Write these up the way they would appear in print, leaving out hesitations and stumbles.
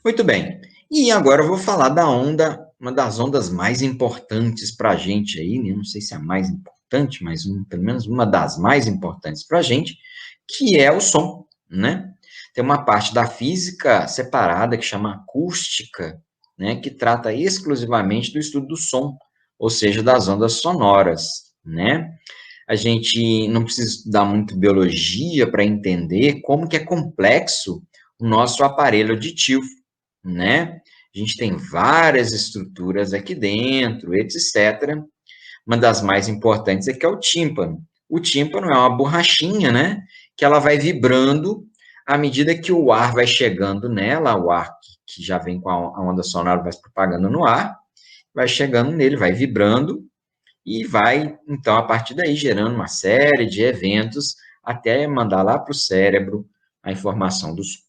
Muito bem. E agora eu vou falar da onda, uma das ondas mais importantes para a gente aí, né? Não sei se é a mais importante, mas pelo menos uma das mais importantes para a gente, que é o som, né? Tem uma parte da física separada que chama acústica, né? Que trata exclusivamente do estudo do som, ou seja, das ondas sonoras, né? A gente não precisa estudar muito biologia para entender como que é complexo o nosso aparelho auditivo, né? A gente tem várias estruturas aqui dentro, etc. Uma das mais importantes é que é o tímpano. O tímpano é uma borrachinha, né? Que ela vai vibrando à medida que o ar vai chegando nela, o ar que já vem com a onda sonora vai se propagando no ar, vai chegando nele, vai vibrando e vai, então, a partir daí, gerando uma série de eventos até mandar lá para o cérebro a informação do som.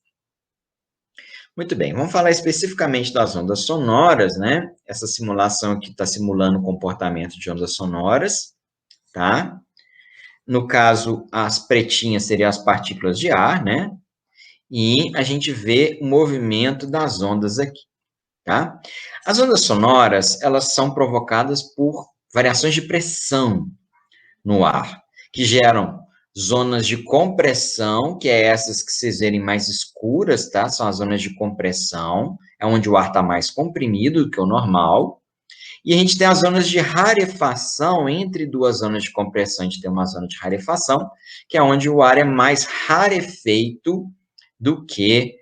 Muito bem, vamos falar especificamente das ondas sonoras, né? Essa simulação aqui está simulando o comportamento de ondas sonoras, tá? No caso, as pretinhas seriam as partículas de ar, né? E a gente vê o movimento das ondas aqui, tá? As ondas sonoras, elas são provocadas por variações de pressão no ar, que geram zonas de compressão, que é essas que vocês verem mais escuras, tá? São as zonas de compressão, é onde o ar está mais comprimido do que o normal. E a gente tem as zonas de rarefação, entre duas zonas de compressão, a gente tem uma zona de rarefação, que é onde o ar é mais rarefeito do que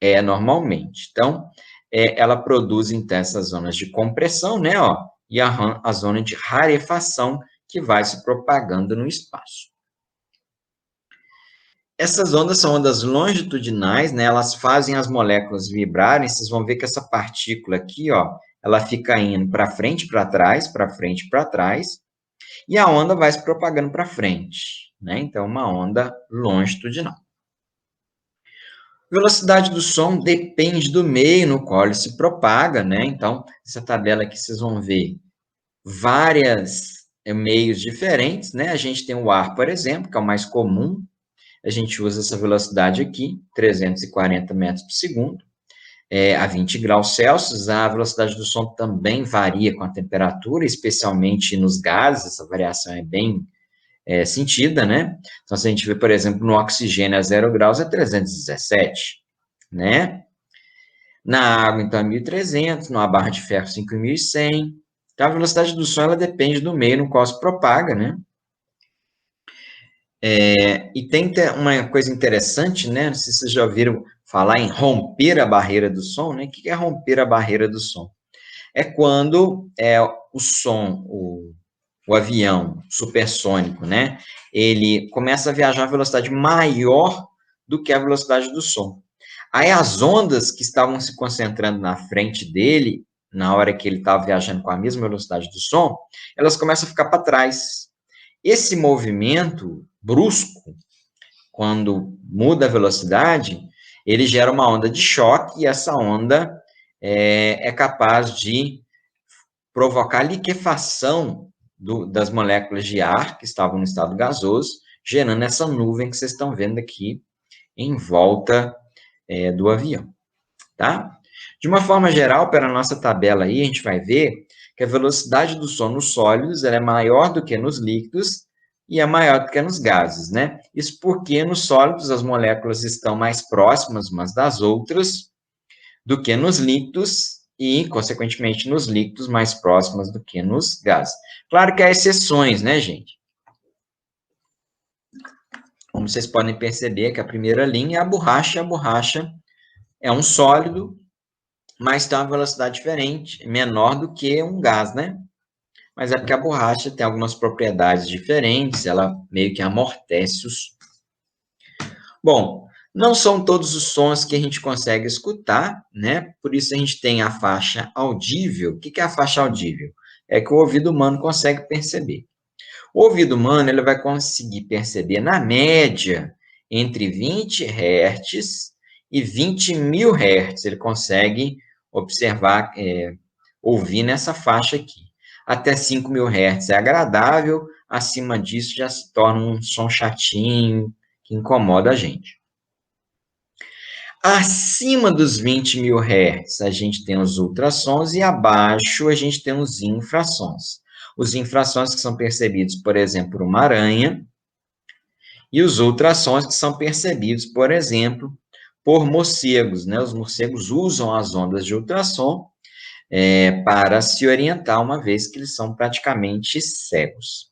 é normalmente. Então, ela produz, então, essas zonas de compressão, né, ó, e a zona de rarefação, que vai se propagando no espaço. Essas ondas são ondas longitudinais, né, elas fazem as moléculas vibrarem, vocês vão ver que essa partícula aqui, ó, ela fica indo para frente, para trás, para frente, para trás, e a onda vai se propagando para frente, né, então uma onda longitudinal. Velocidade do som depende do meio no qual ele se propaga, né? Então, essa tabela aqui vocês vão ver várias meios diferentes, né? A gente tem o ar, por exemplo, que é o mais comum. A gente usa essa velocidade aqui, 340 metros por segundo, a 20 graus Celsius. A velocidade do som também varia com a temperatura, especialmente nos gases, essa variação é bem sentida, né? Então, se a gente vê, por exemplo, no oxigênio a 0 graus é 317, né? Na água, então, é 1.300, numa barra de ferro, 5.100. Então, a velocidade do som, ela depende do meio no qual se propaga, né? E tem uma coisa interessante, né? Não sei se vocês já ouviram falar em romper a barreira do som, né? O que é romper a barreira do som? É quando o som, o avião supersônico, né? Ele começa a viajar a velocidade maior do que a velocidade do som. Aí as ondas que estavam se concentrando na frente dele, na hora que ele estava viajando com a mesma velocidade do som, elas começam a ficar para trás. Esse movimento brusco, quando muda a velocidade, ele gera uma onda de choque e essa onda é capaz de provocar liquefação das moléculas de ar que estavam no estado gasoso, gerando essa nuvem que vocês estão vendo aqui em volta do avião, tá? De uma forma geral, para a nossa tabela aí, a gente vai ver que a velocidade do som nos sólidos ela é maior do que nos líquidos e é maior do que nos gases, né? Isso porque nos sólidos as moléculas estão mais próximas umas das outras do que nos líquidos e, consequentemente, nos líquidos mais próximas do que nos gases. Claro que há exceções, né, gente? Como vocês podem perceber, que a primeira linha é a borracha é um sólido, mas tem uma velocidade diferente, menor do que um gás, né? Mas é porque a borracha tem algumas propriedades diferentes, ela meio que amortece o som. Bom, não são todos os sons que a gente consegue escutar, né? Por isso a gente tem a faixa audível. O que é a faixa audível? É que o ouvido humano consegue perceber. O ouvido humano ele vai conseguir perceber, na média, entre 20 Hz e 20 mil Hz. Ele consegue observar, ouvir nessa faixa aqui. Até 5 mil Hz é agradável, acima disso já se torna um som chatinho, que incomoda a gente. Acima dos 20 mil Hz, a gente tem os ultrassons e abaixo a gente tem os infrassons. Os infrassons que são percebidos, por exemplo, por uma aranha, e os ultrassons que são percebidos, por exemplo, por morcegos, né? Os morcegos usam as ondas de ultrassom para se orientar, uma vez que eles são praticamente cegos,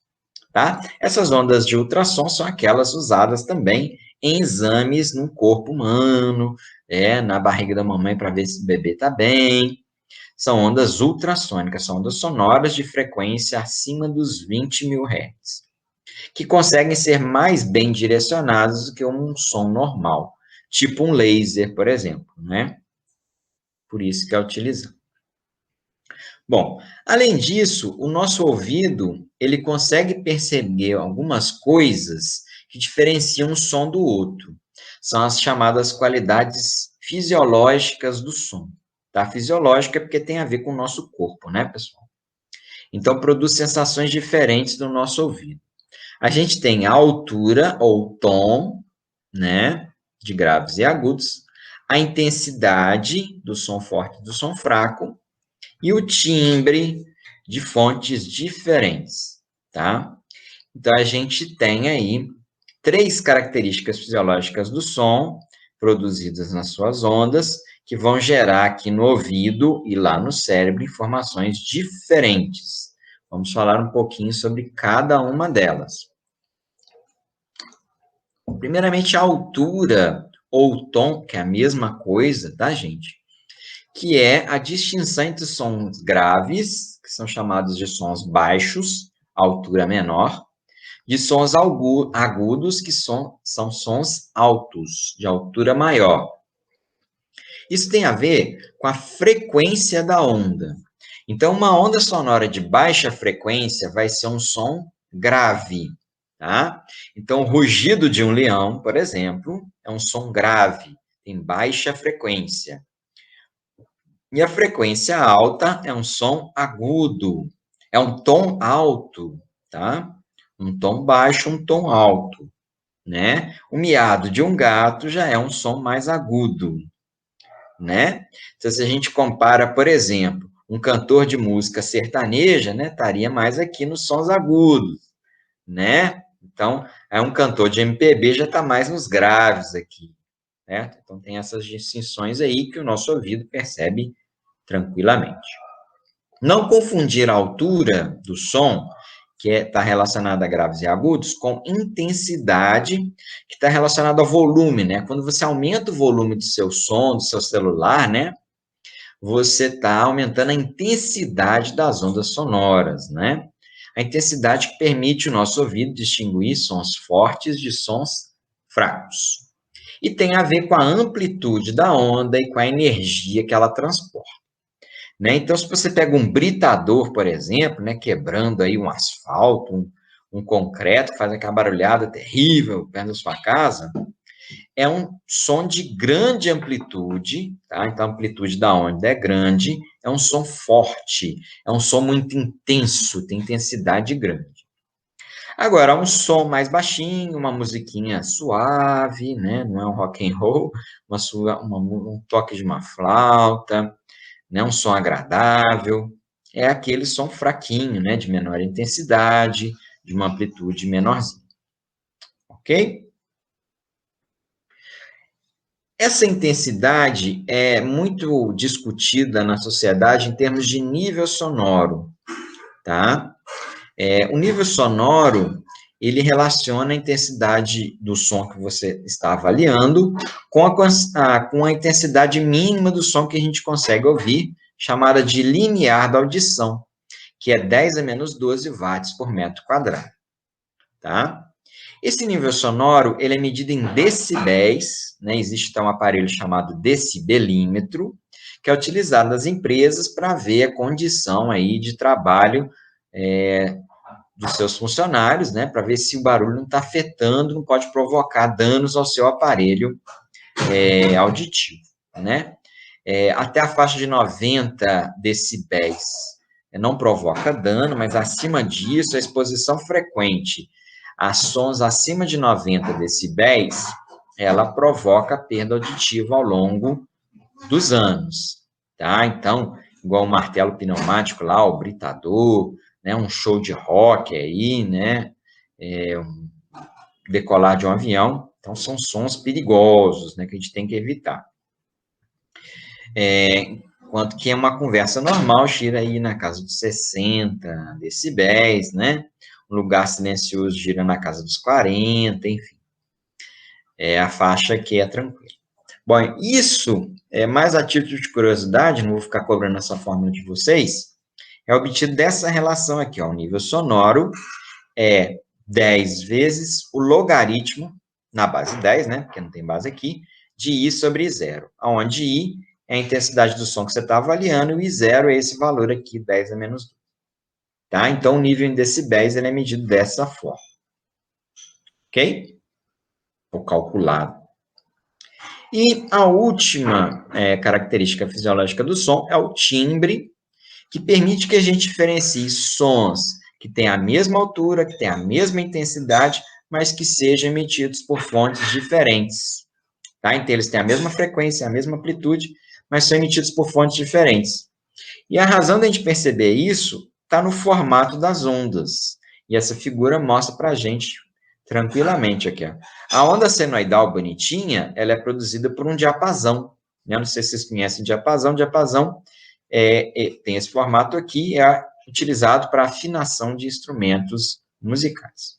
tá? Essas ondas de ultrassom são aquelas usadas também em exames no corpo humano, na barriga da mamãe para ver se o bebê está bem. São ondas ultrassônicas, são ondas sonoras de frequência acima dos 20 mil Hz, que conseguem ser mais bem direcionadas do que um som normal, tipo um laser, por exemplo, né? Por isso que é utilizado. Bom, além disso, o nosso ouvido, ele consegue perceber algumas coisas que diferenciam um som do outro. São as chamadas qualidades fisiológicas do som. Tá? Fisiológica é porque tem a ver com o nosso corpo, né, pessoal? Então, produz sensações diferentes no nosso ouvido. A gente tem a altura ou tom, né, de graves e agudos, a intensidade do som forte e do som fraco, e o timbre de fontes diferentes, tá? Então, a gente tem aí 3 características fisiológicas do som, produzidas nas suas ondas, que vão gerar aqui no ouvido e lá no cérebro informações diferentes. Vamos falar um pouquinho sobre cada uma delas. Primeiramente, a altura ou tom, que é a mesma coisa, tá, gente? Que é a distinção entre sons graves, que são chamados de sons baixos, altura menor, de sons agudos, que são sons altos, de altura maior. Isso tem a ver com a frequência da onda. Então, uma onda sonora de baixa frequência vai ser um som grave, tá? Então, o rugido de um leão, por exemplo, é um som grave, tem baixa frequência. E a frequência alta é um som agudo, é um tom alto, tá? Um tom baixo, um tom alto, né? O miado de um gato já é um som mais agudo, né? Então, se a gente compara, por exemplo, um cantor de música sertaneja, né, estaria mais aqui nos sons agudos, né? Então, um cantor de MPB já está mais nos graves aqui, certo? Então, tem essas distinções aí que o nosso ouvido percebe tranquilamente. Não confundir a altura do som, que está relacionada a graves e agudos, com intensidade, que está relacionada ao volume, né? Quando você aumenta o volume do seu som, do seu celular, né? Você está aumentando a intensidade das ondas sonoras, né? A intensidade que permite o nosso ouvido distinguir sons fortes de sons fracos. E tem a ver com a amplitude da onda e com a energia que ela transporta. Né? Então, se você pega um britador, por exemplo, né, quebrando aí um asfalto, um concreto, que faz aquela barulhada terrível perto da sua casa, é um som de grande amplitude, tá? Então, a amplitude da onda é grande, é um som forte, é um som muito intenso, tem intensidade grande. Agora, um som mais baixinho, uma musiquinha suave, né? Não é um rock and roll, um toque de uma flauta, né, um som agradável, é aquele som fraquinho, né, de menor intensidade, de uma amplitude menorzinha. Ok? Essa intensidade é muito discutida na sociedade em termos de nível sonoro, tá? O nível sonoro, ele relaciona a intensidade do som que você está avaliando com a intensidade mínima do som que a gente consegue ouvir, chamada de limiar da audição, que é 10 a menos 12 watts por metro quadrado, tá? Esse nível sonoro, ele é medido em decibéis, né? Existe então um aparelho chamado decibelímetro, que é utilizado nas empresas para ver a condição aí de trabalho dos seus funcionários, né? Para ver se o barulho não está afetando, não pode provocar danos ao seu aparelho auditivo, né? Até a faixa de 90 decibéis não provoca dano, mas acima disso, a exposição frequente a sons acima de 90 decibéis ela provoca perda auditiva ao longo dos anos, tá? Então, igual o martelo pneumático lá, o britador, né, um show de rock aí, né, um decolar de um avião, então são sons perigosos, né, que a gente tem que evitar. Enquanto que é uma conversa normal, gira aí na casa dos 60 decibéis, né, um lugar silencioso gira na casa dos 40, enfim, é a faixa que é tranquila. Bom, isso é mais a título de curiosidade, não vou ficar cobrando essa fórmula de vocês, é obtido dessa relação aqui, ó, o nível sonoro é 10 vezes o logaritmo, na base 10, né, porque não tem base aqui, de I sobre zero, onde I é a intensidade do som que você está avaliando, e I0 é esse valor aqui, 10 a menos 2. Tá? Então, o nível em decibéis ele é medido dessa forma. Ok? Ou calculado. E a última característica fisiológica do som é o timbre, que permite que a gente diferencie sons que têm a mesma altura, que têm a mesma intensidade, mas que sejam emitidos por fontes diferentes. Tá? Então, eles têm a mesma frequência, a mesma amplitude, mas são emitidos por fontes diferentes. E a razão da gente perceber isso está no formato das ondas. E essa figura mostra para a gente tranquilamente aqui. Ó. A onda senoidal bonitinha, ela é produzida por um diapasão. Né? Não sei se vocês conhecem diapasão. Diapasão tem esse formato aqui, é utilizado para afinação de instrumentos musicais.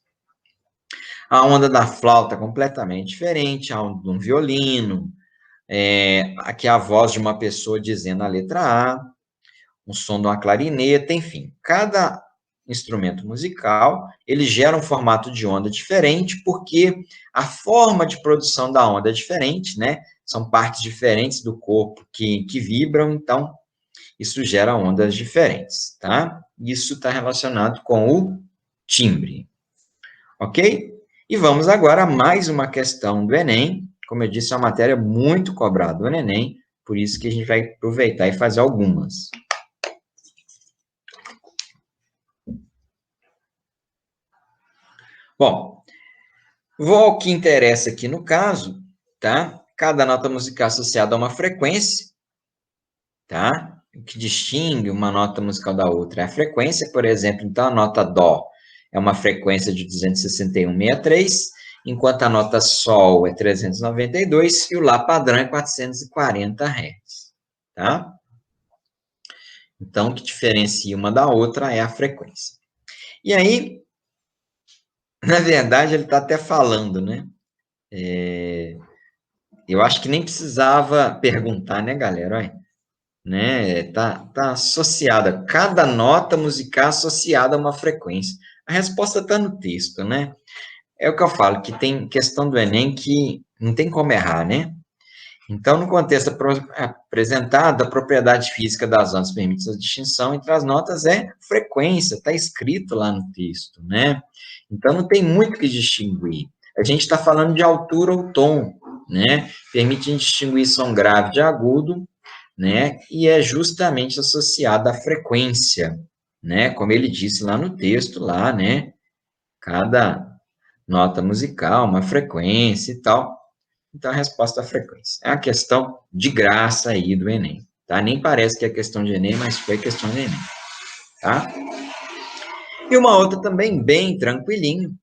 A onda da flauta é completamente diferente, a onda de um violino, aqui é a voz de uma pessoa dizendo a letra A, um som de uma clarineta, enfim. Cada instrumento musical, ele gera um formato de onda diferente, porque a forma de produção da onda é diferente, né? São partes diferentes do corpo que vibram, então isso gera ondas diferentes, tá? Isso está relacionado com o timbre, ok? E vamos agora a mais uma questão do Enem. Como eu disse, é uma matéria muito cobrada do Enem, por isso que a gente vai aproveitar e fazer algumas. Bom, vou ao que interessa aqui no caso, tá? Cada nota musical associada a uma frequência, tá? O que distingue uma nota musical da outra é a frequência, por exemplo, então a nota Dó é uma frequência de 261,63, enquanto a nota Sol é 392 e o Lá padrão é 440 Hz, tá? Então, o que diferencia uma da outra é a frequência. E aí, na verdade, ele está até falando, né? Eu acho que nem precisava perguntar, né, galera? Olha, né? Tá associada, cada nota musical associada a uma frequência. A resposta está no texto, né? É o que eu falo, que tem questão do Enem que não tem como errar, né? Então, no contexto apresentado, a propriedade física das ondas permite a distinção entre as notas é frequência, está escrito lá no texto, né? Então, não tem muito o que distinguir. A gente está falando de altura ou tom, né? Permite distinguir som grave de agudo, né? E é justamente associado à frequência, né? Como ele disse lá no texto, lá, né? Cada nota musical, uma frequência e tal. Então, a resposta é a frequência. É uma questão de graça aí do Enem, tá? Nem parece que é questão de Enem, mas foi questão de Enem, tá? E uma outra também bem tranquilinho,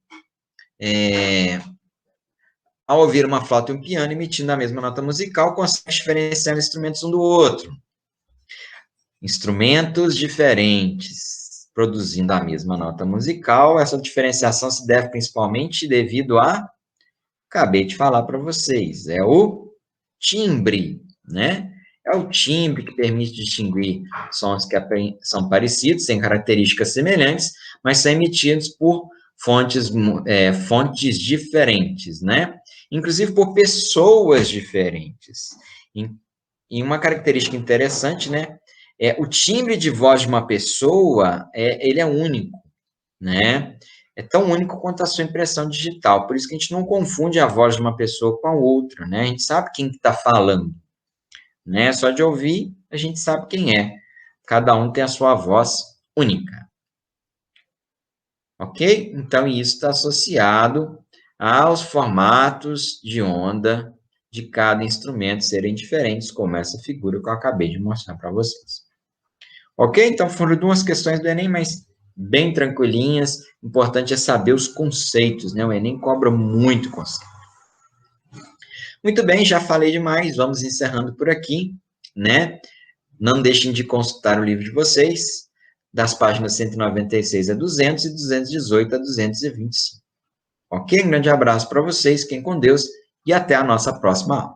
ao ouvir uma flauta e um piano emitindo a mesma nota musical, consegue diferenciar instrumentos um do outro. Instrumentos diferentes produzindo a mesma nota musical, essa diferenciação se deve principalmente devido a, acabei de falar para vocês, é o timbre, né? É o timbre que permite distinguir sons que são parecidos, têm características semelhantes, mas são emitidos por fontes diferentes, né? Inclusive por pessoas diferentes. E uma característica interessante, né? O timbre de voz de uma pessoa, ele é único, né? É tão único quanto a sua impressão digital. Por isso que a gente não confunde a voz de uma pessoa com a outra, né? A gente sabe quem está falando, né? Só de ouvir, a gente sabe quem é. Cada um tem a sua voz única. Ok? Então, isso está associado aos formatos de onda de cada instrumento serem diferentes, como essa figura que eu acabei de mostrar para vocês. Ok? Então, foram duas questões do Enem, mas bem tranquilinhas. O importante é saber os conceitos, né? O Enem cobra muito conceito. Muito bem, já falei demais, vamos encerrando por aqui, né? Não deixem de consultar o livro de vocês, das páginas 196 a 200 e 218 a 225. Ok? Um grande abraço para vocês, fiquem com Deus e até a nossa próxima aula.